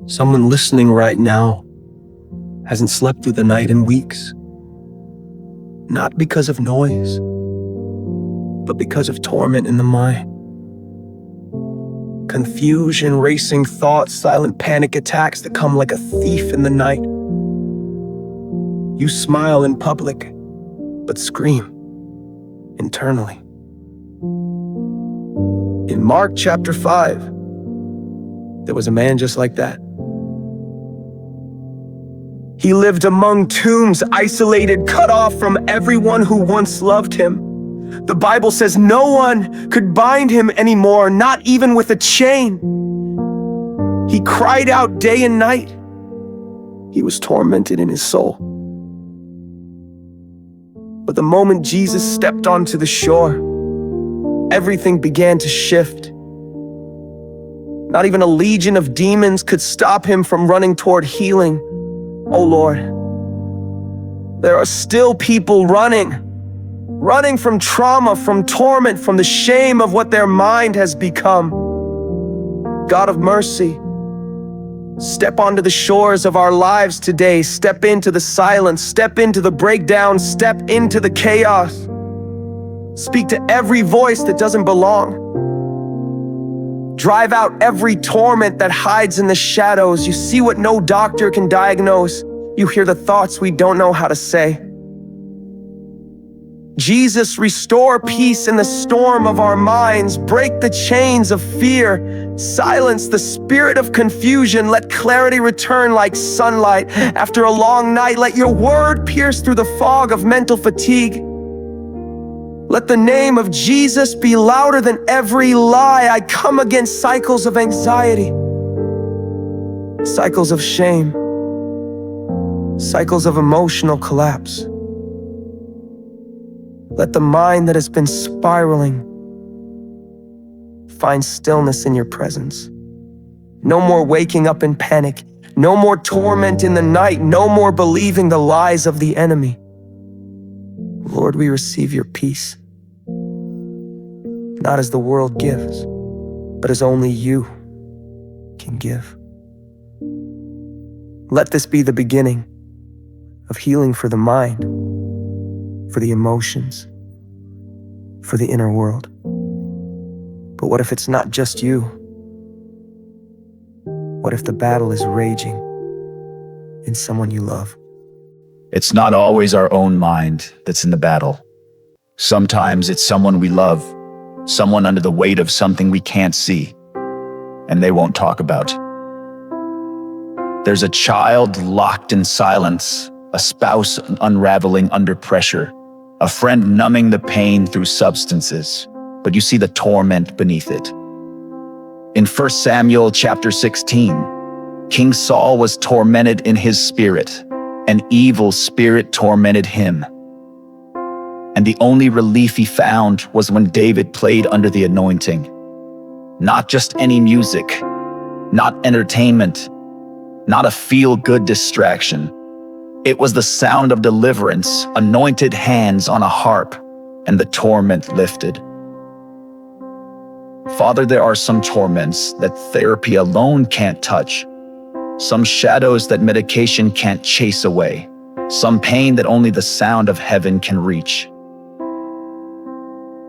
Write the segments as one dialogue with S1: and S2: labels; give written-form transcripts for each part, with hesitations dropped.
S1: Someone listening right now hasn't slept through the night in weeks. Not because of noise, but because of torment in the mind. Confusion, racing thoughts, silent panic attacks that come like a thief in the night. You smile in public, but scream internally. In Mark chapter 5, there was a man just like that. He lived among tombs, isolated, cut off from everyone who once loved him. The Bible says no one could bind him anymore, not even with a chain. He cried out day and night. He was tormented in his soul. But the moment Jesus stepped onto the shore, everything began to shift. Not even a legion of demons could stop him from running toward healing. Oh Lord, there are still people running from trauma, from torment, from the shame of what their mind has become. God of mercy, step onto the shores of our lives today. Step into the silence, step into the breakdown, step into the chaos. Speak to every voice that doesn't belong. Drive out every torment that hides in the shadows. You see what no doctor can diagnose. You hear the thoughts we don't know how to say. Jesus, restore peace in the storm of our minds. Break the chains of fear. Silence the spirit of confusion. Let clarity return like sunlight after a long night. Let your word pierce through the fog of mental fatigue. Let the name of Jesus be louder than every lie. I come against cycles of anxiety, cycles of shame, cycles of emotional collapse. Let the mind that has been spiraling find stillness in your presence. No more waking up in panic. No more torment in the night. No more believing the lies of the enemy. Lord, we receive your peace, not as the world gives, but as only you can give. Let this be the beginning of healing for the mind, for the emotions, for the inner world. But what if it's not just you? What if the battle is raging in someone you love?
S2: It's not always our own mind that's in the battle. Sometimes it's someone we love, someone under the weight of something we can't see, and they won't talk about. There's a child locked in silence, a spouse unraveling under pressure, a friend numbing the pain through substances, but you see the torment beneath it. In 1 Samuel chapter 16, King Saul was tormented in his spirit. An evil spirit tormented him. And the only relief he found was when David played under the anointing. Not just any music, not entertainment, not a feel-good distraction. It was the sound of deliverance, anointed hands on a harp, and the torment lifted. Father, there are some torments that therapy alone can't touch. Some shadows that medication can't chase away. Some pain that only the sound of heaven can reach.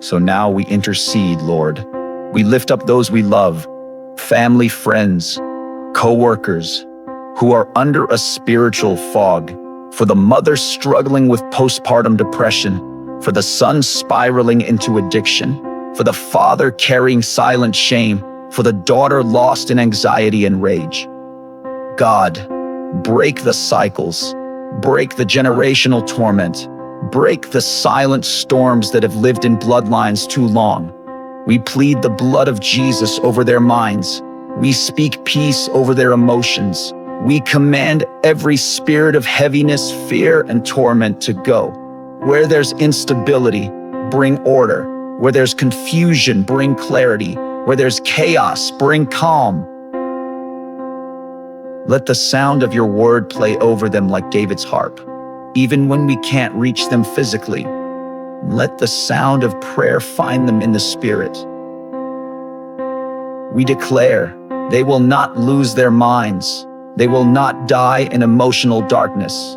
S2: So now we intercede, Lord. We lift up those we love, family, friends, co-workers, who are under a spiritual fog, for the mother struggling with postpartum depression, for the son spiraling into addiction, for the father carrying silent shame, for the daughter lost in anxiety and rage. God, break the cycles, break the generational torment, break the silent storms that have lived in bloodlines too long. We plead the blood of Jesus over their minds. We speak peace over their emotions. We command every spirit of heaviness, fear, and torment to go. Where there's instability, bring order. Where there's confusion, bring clarity. Where there's chaos, bring calm. Let the sound of your word play over them like David's harp. Even when we can't reach them physically, let the sound of prayer find them in the spirit. We declare, They will not lose their minds. They will not die in emotional darkness.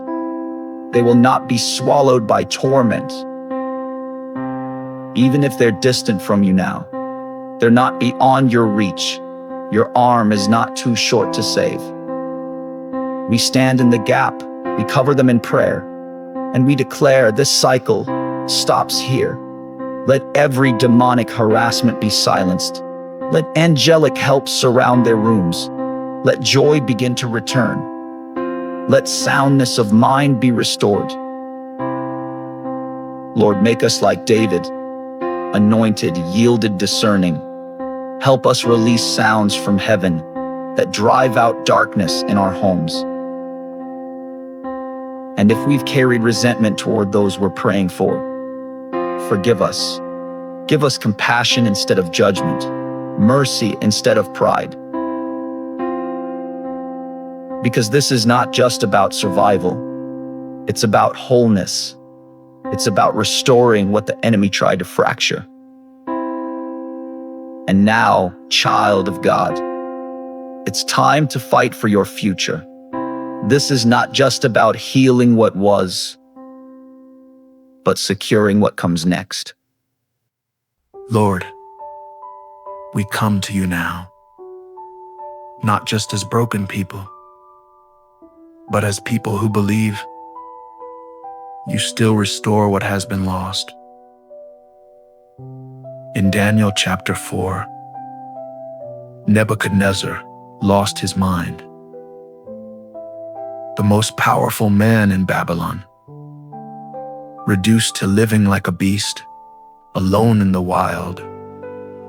S2: They will not be swallowed by torment. Even if they're distant from you now, they're not beyond your reach. Your arm is not too short to save. We stand in the gap, we cover them in prayer, and we declare this cycle stops here. Let every demonic harassment be silenced. Let angelic help surround their rooms. Let joy begin to return. Let soundness of mind be restored. Lord, make us like David, anointed, yielded, discerning. Help us release sounds from heaven that drive out darkness in our homes. And if we've carried resentment toward those we're praying for, forgive us. Give us compassion instead of judgment, mercy instead of pride. Because this is not just about survival. It's about wholeness. It's about restoring what the enemy tried to fracture. And now, child of God, it's time to fight for your future. This is not just about healing what was, but securing what comes next.
S3: Lord, we come to you now, not just as broken people, but as people who believe you still restore what has been lost. In Daniel chapter 4, Nebuchadnezzar lost his mind. The most powerful man in Babylon, reduced to living like a beast, alone in the wild,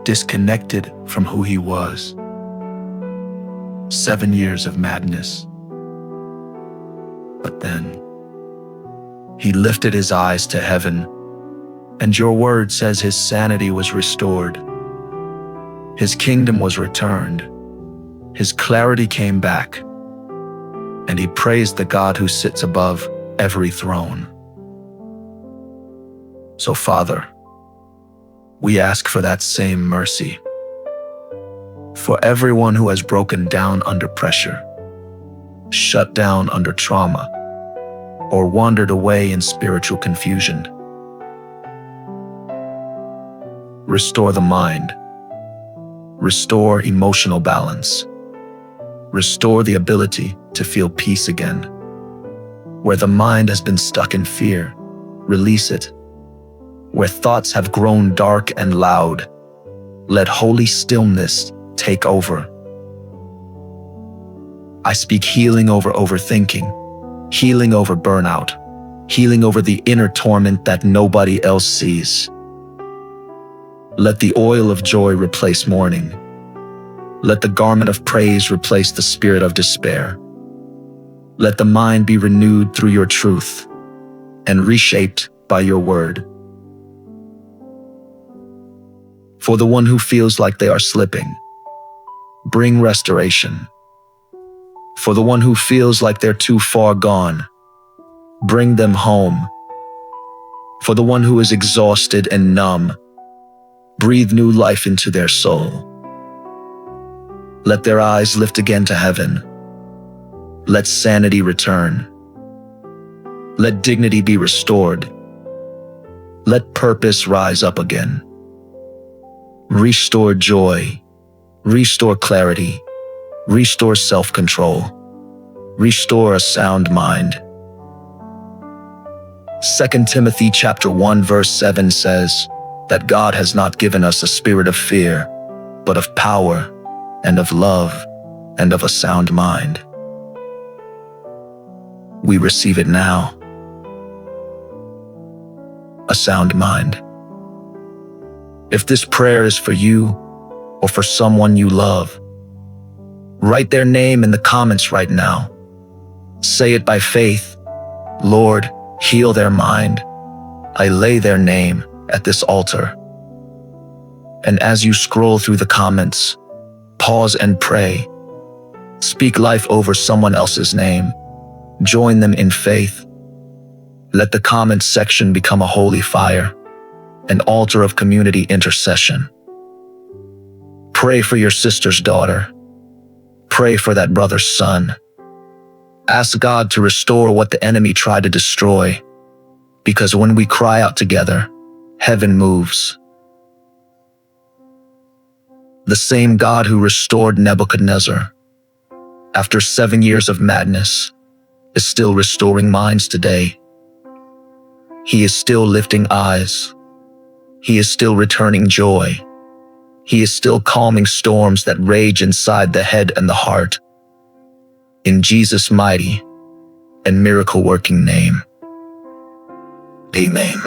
S3: disconnected from who he was. 7 years of madness. But then, he lifted his eyes to heaven, and your word says his sanity was restored. His kingdom was returned. His clarity came back, and he praised the God who sits above every throne. So, Father, we ask for that same mercy. For everyone who has broken down under pressure, shut down under trauma, or wandered away in spiritual confusion. Restore the mind. Restore emotional balance. Restore the ability to feel peace again. Where the mind has been stuck in fear, release it. Where thoughts have grown dark and loud, let holy stillness take over. I speak healing over overthinking, healing over burnout, healing over the inner torment that nobody else sees. Let the oil of joy replace mourning. Let the garment of praise replace the spirit of despair. Let the mind be renewed through your truth and reshaped by your word. For the one who feels like they are slipping, bring restoration. For the one who feels like they're too far gone, bring them home. For the one who is exhausted and numb, breathe new life into their soul. Let their eyes lift again to heaven. Let sanity return. Let dignity be restored. Let purpose rise up again. Restore joy. Restore clarity. Restore self-control. Restore a sound mind. 2 Timothy chapter 1 verse 7 says that God has not given us a spirit of fear, but of power and of love and of a sound mind. We receive it now. A sound mind. If this prayer is for you or for someone you love, write their name in the comments right now. Say it by faith. Lord, heal their mind. I lay their name at this altar. And as you scroll through the comments, pause and pray. Speak life over someone else's name. Join them in faith. Let the comments section become a holy fire, an altar of community intercession. Pray for your sister's daughter. Pray for that brother's son. Ask God to restore what the enemy tried to destroy, because when we cry out together, heaven moves. The same God who restored Nebuchadnezzar after 7 years of madness is still restoring minds today. He is still lifting eyes. He is still returning joy. He is still calming storms that rage inside the head and the heart. In Jesus' mighty and miracle-working name, amen.